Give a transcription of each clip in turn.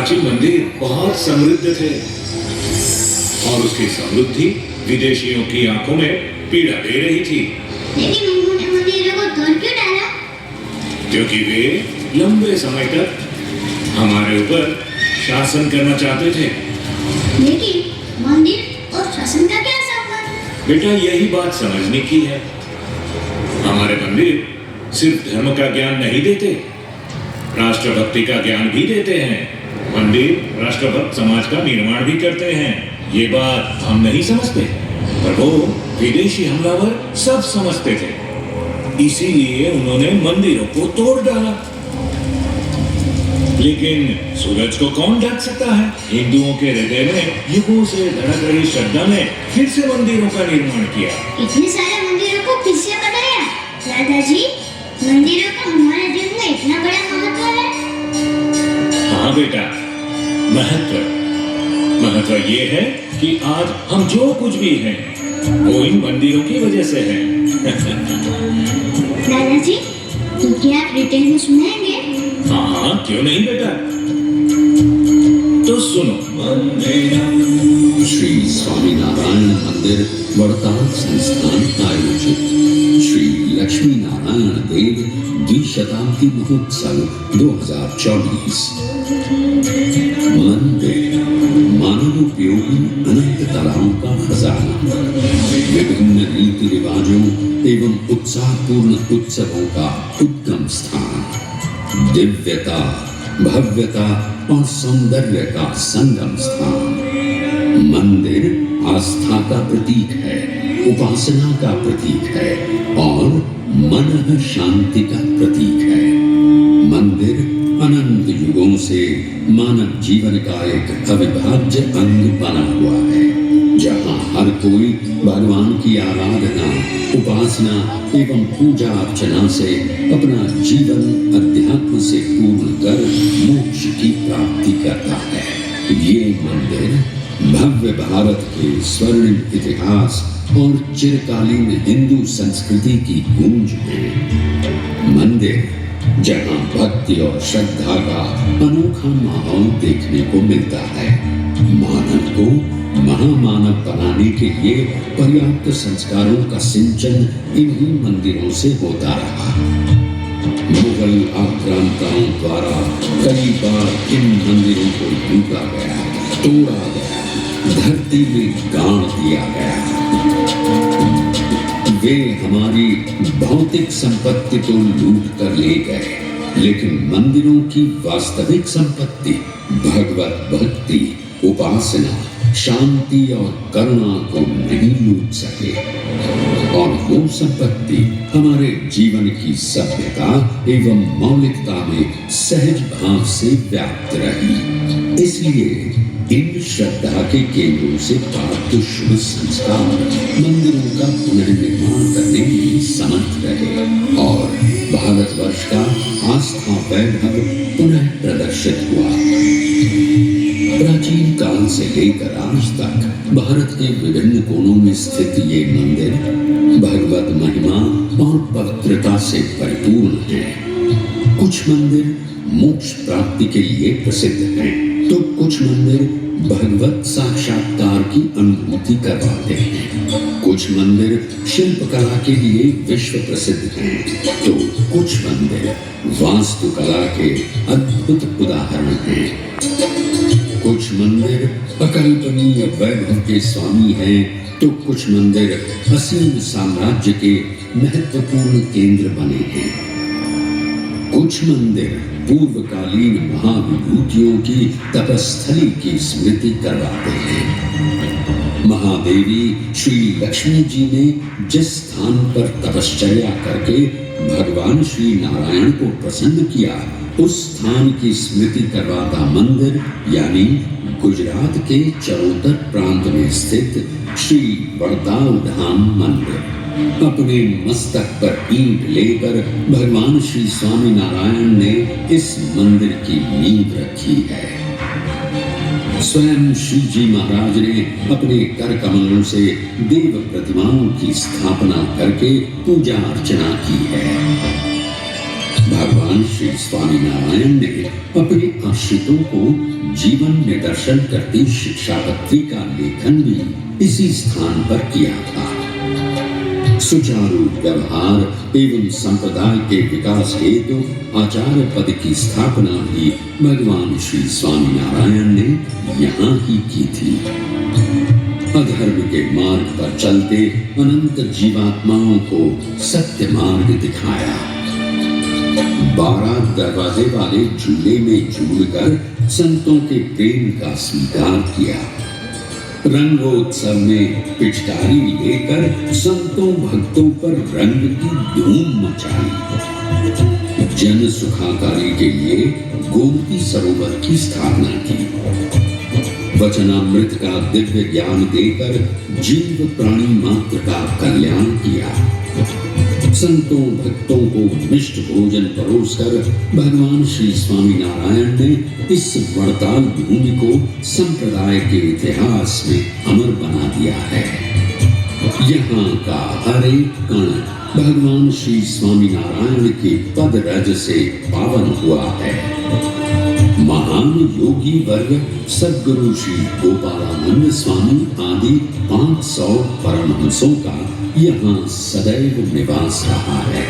प्राचीन मंदिर बहुत समृद्ध थे और उसकी समृद्धि विदेशियों की आंखों में पीड़ा दे रही थी। लेकिन उन्होंने मंदिरों को तोड़ क्यों डाला? क्योंकि वे लंबे समय तक हमारे ऊपर शासन करना चाहते थे। लेकिन मंदिर और शासन का क्या संबंध? बेटा, यही बात समझने की है। हमारे मंदिर सिर्फ धर्म का ज्ञान नहीं देते, राष्ट्रभक्ति का ज्ञान भी देते हैं। मंदिर राष्ट्रभक्त समाज का निर्माण भी करते हैं। ये बात हम नहीं समझते, पर वो विदेशी हमलावर सब समझते थे। इसीलिए उन्होंने मंदिरों को तोड़ डाला। लेकिन सूरज को कौन ढक सकता है? हिंदुओं के हृदय में युगों से धड़क रही श्रद्धा ने फिर से मंदिरों का निर्माण किया। इतने सारे मंदिरों को किससे बनाया? दादाजी, मंदिरों का हमारे जीवन में इतना बड़ा महत्व है? हाँ बेटा, महत्व ये है कि आज हम जो कुछ भी हैं वो इन मंदिरों की वजह से है। दादाजी, तो क्या आप डिटेल में सुनाएंगे? हाँ, क्यों नहीं बेटा। तो सुनो। श्री स्वामीनारायण मंदिर वड़ताल संस्थान आयोजित श्री लक्ष्मी नारायण देव द्विशताब्दी महोत्सव 2024। मंदिर मानव उपयोगी अनंत कलाओं का खजाना, विभिन्न रीति रिवाजों एवं उत्साहपूर्ण उत्सवों का उद्गम स्थान, दिव्यता, भव्यता और सौंदर्य का संगम स्थान। मंदिर आस्था का प्रतीक है, उपासना का प्रतीक है और मन शांति का प्रतीक है। मंदिर अनंत युगों से मानव जीवन का एक अविभाज्य अंग बना हुआ है, जहाँ हर कोई भगवान की आराधना, उपासना एवं पूजा अर्चना से अपना जीवन अध्यात्म से पूर्ण कर मोक्ष की प्राप्ति करता है। ये मंदिर भव्य भारत के स्वर्णिम इतिहास और चिरकालीन हिंदू संस्कृति की गूंज है। मंदिर जहाँ भक्ति और श्रद्धा का अनोखा माहौल देखने को मिलता है। मानव को महामानव बनाने के लिए पर्याप्त संस्कारों का सिंचन इन्हीं मंदिरों से होता रहा। मुगल आक्रांताओं द्वारा कई बार इन मंदिरों को लूटा गया, तोड़ा गया, धरती में गाड़ दिया गया। वे हमारी भौतिक संपत्ति तो लूट कर ले गए, लेकिन मंदिरों की वास्तविक संपत्ति भगवत भक्ति, उपासना, शांति और करुणा को नहीं लूट सके। और वो संपत्ति हमारे जीवन की सभ्यता एवं मौलिकता में सहज भाव से व्याप्त रही। इसलिए इन श्रद्धा के केंद्रों से प्राप्त शुभ संस्कार मंदिरों का पुनर्निर्माण करने में समर्थ रहे और भारतवर्ष का आस्था वैभव पुनः प्रदर्शित हुआ। प्राचीन काल से लेकर आज तक भारत के विभिन्न कोनों में स्थित ये मंदिर भगवत महिमा और पवित्रता से परिपूर्ण हैं। कुछ मंदिर मोक्ष प्राप्ति के लिए प्रसिद्ध हैं, तो कुछ मंदिर भगवत साक्षात्कार की अनुभूति करवाते हैं। कुछ मंदिर शिल्पकला के लिए विश्व प्रसिद्ध हैं, तो कुछ मंदिर वास्तुकला के अद्भुत उदाहरण हैं। कुछ मंदिर अकल्पनीय वैभव के स्वामी हैं, तो कुछ मंदिर असीम साम्राज्य के महत्वपूर्ण केंद्र बने हैं। कुछ मंदिर पूर्वकालीन महाविभूतियों की तपस्थली की स्मृति करवाते हैं। महादेवी श्री लक्ष्मी जी ने जिस स्थान पर तपश्चर्या करके भगवान श्री नारायण को प्रसन्न किया, उस स्थान की स्मृति करवाता मंदिर यानी गुजरात के चरोतर प्रांत में स्थित श्री वड़ताल धाम मंदिर। अपने मस्तक पर ईंट लेकर भगवान श्री स्वामी नारायण ने इस मंदिर की नींव रखी है। स्वयं श्री जी महाराज ने अपने कर कमलों से देव प्रतिमाओं की स्थापना करके पूजा अर्चना की है। भगवान श्री स्वामीनारायण ने अपने आश्रितों को जीवन में दर्शन करती शिक्षापत्री का लेखन भी इसी स्थान पर किया था। सुचारू व्यवहार एवं संप्रदाय के विकास हेतु आचार्य पद की स्थापना भी भगवान श्री स्वामीनारायण ने यहाँ ही की थी। अधर्म के मार्ग पर चलते अनंत जीवात्माओं को सत्य मार्ग दिखाया। 12 दरवाजे वाले झूले में झूलकर संतों के प्रेम का स्वीकार किया। रंगोत्सव में पिचकारी लेकर संतों भक्तों पर रंग की धूम मचाई। जन सुखाकारी के लिए गोमती सरोवर की स्थापना की। वचनामृत का दिव्य ज्ञान देकर जीव प्राणी मात्र का कल्याण किया। संतों भक्तों को मिष्ट भोजन परोसकर भगवान श्री स्वामीनारायण ने इस वड़ताल भूमि को संप्रदाय के इतिहास में अमर बना दिया है। यहाँ का हर एक कण भगवान श्री स्वामीनारायण के पद रज से पावन हुआ है। महान योगी वर्ग सद्गुरु श्री गोपालानंद स्वामी आदि 500 परमहंसों का यहाँ सदैव निवास रहा है।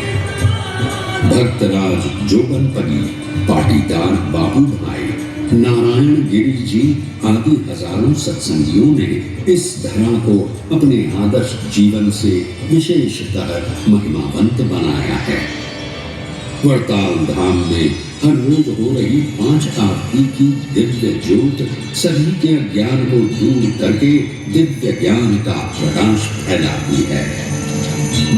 भक्तराज जोगनपली, पाटीदार बाबू भाई, नारायण गिरी जी आदि हजारों सत्संगियों ने इस धरा को अपने आदर्श जीवन से विशेषतः महिमावंत बनाया है। वड़ताल धाम में हर रोज हो रही 5 आरती की दिव्य ज्योत सभी के अज्ञान को दूर करके दिव्य ज्ञान का प्रकाश फैलाती है।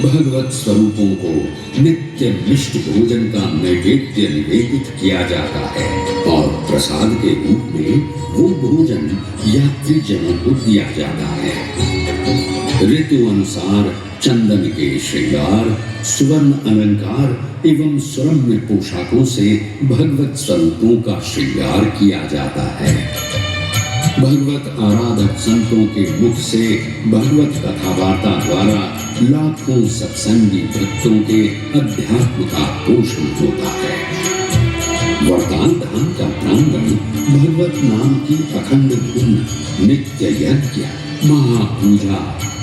भगवत स्वरूपों को नित्य मिष्ट भोजन का नैवेद्य निवेदित किया जाता है और प्रसाद के रूप में वो भोजन यात्री जनों को दिया जाता है। ऋतु अनुसार चंदन के श्रृंगार, सुवर्ण अलंकार एवं सुरम्य पोशाकों से भगवत स्वरूपों का श्रृंगार किया जाता है। भगवत आराधक संतों के मुख से भगवत कथा वार्ता द्वारा लाखों सत्संगी भक्तों के अध्यात्म का पोषण होता है। वरदान धाम का प्रांगण भगवत नाम की अखंड धुन, नित्य यज्ञ, महापूजा,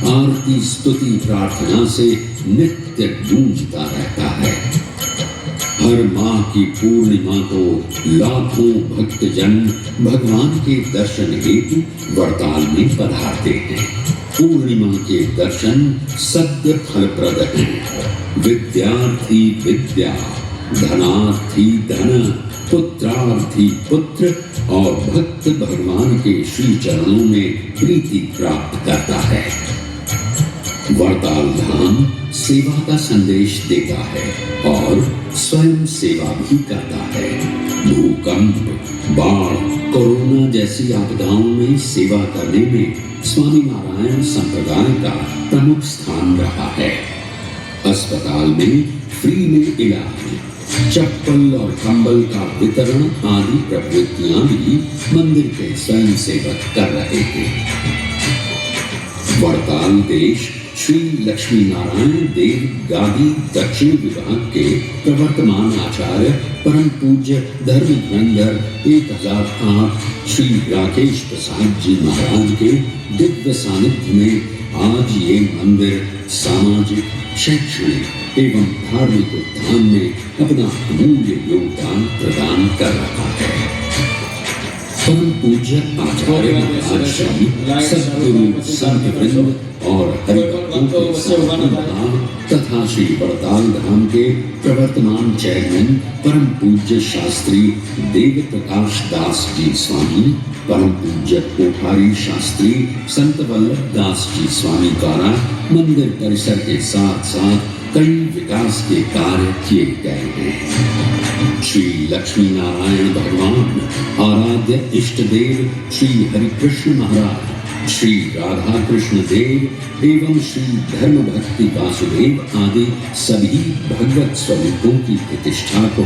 आरती, स्तुति, प्रार्थना से नित्य गूंजता रहता है। हर माह की पूर्णिमा को लाखों भक्तजन भगवान के दर्शन हेतु वड़ताल में पधारते हैं। पूर्णिमा के दर्शन सद्य फलप्रद हैं। विद्यार्थी विद्या, धनार्थी धन, पुत्रार्थी पुत्र और भक्त भगवान के श्री चरणों में प्रीति प्राप्त करता है। वड़ताल धाम सेवा का संदेश देता है और स्वयं सेवा भी करता है। भूकंप, बाढ़, कोरोना जैसी आपदाओं में सेवा करने में स्वामीनारायण संप्रदाय का प्रमुख स्थान रहा है। अस्पताल में फ्री में इलाज, चप्पल और कंबल का वितरण आदि प्रवृत्तियां भी मंदिर के स्वयं सेवक कर रहे हैं। वड़ताल देश श्री लक्ष्मी नारायण देव गादी दक्षिण विभाग के प्रवर्तमान आचार्य परम पूज्य धर्मधुरंधर 1008 श्री राकेश प्रसाद जी महाराज के दिव्य सानिध्य में आज ये मंदिर सामाजिक, शैक्षणिक एवं धार्मिक उत्थान में अपना अमूल्य योगदान प्रदान कर रहा है। परम पूज्य आचार्य महाराज श्री सद्गुरु संत वृंद और हरिभक्तों के साधु भाव तथा श्री वड़ताल धाम के प्रवर्तमान चेयरमैन परम पूज्य शास्त्री देव प्रकाश दास जी स्वामी, परम पूज्य कोठारी शास्त्री संत वल्लभ दास जी स्वामी द्वारा मंदिर परिसर के साथ साथ कई विकास के कार्य किए गए हैं। श्री लक्ष्मी नारायण भगवान, आराध्य इष्ट देव श्री हरिकृष्ण महाराज, श्री राधा कृष्ण देव एवं श्री धर्म भक्ति वासुदेव आदि सभी भगवत स्वरूपों की प्रतिष्ठा को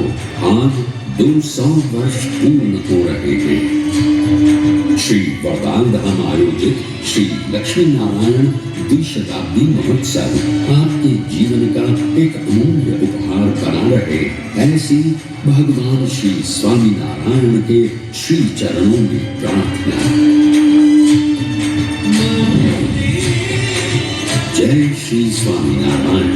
आज 200 वर्ष पूर्ण हो रहे हैं। श्री वड़ताल धाम आयोजित श्री लक्ष्मी नारायण द्विशताब्दी महोत्सव आपके जीवन का एक अमूल्य उपहार बना रहे, ऐसी भगवान श्री स्वामीनारायण के श्री चरणों में प्रार्थना। जय श्री स्वामीनारायण।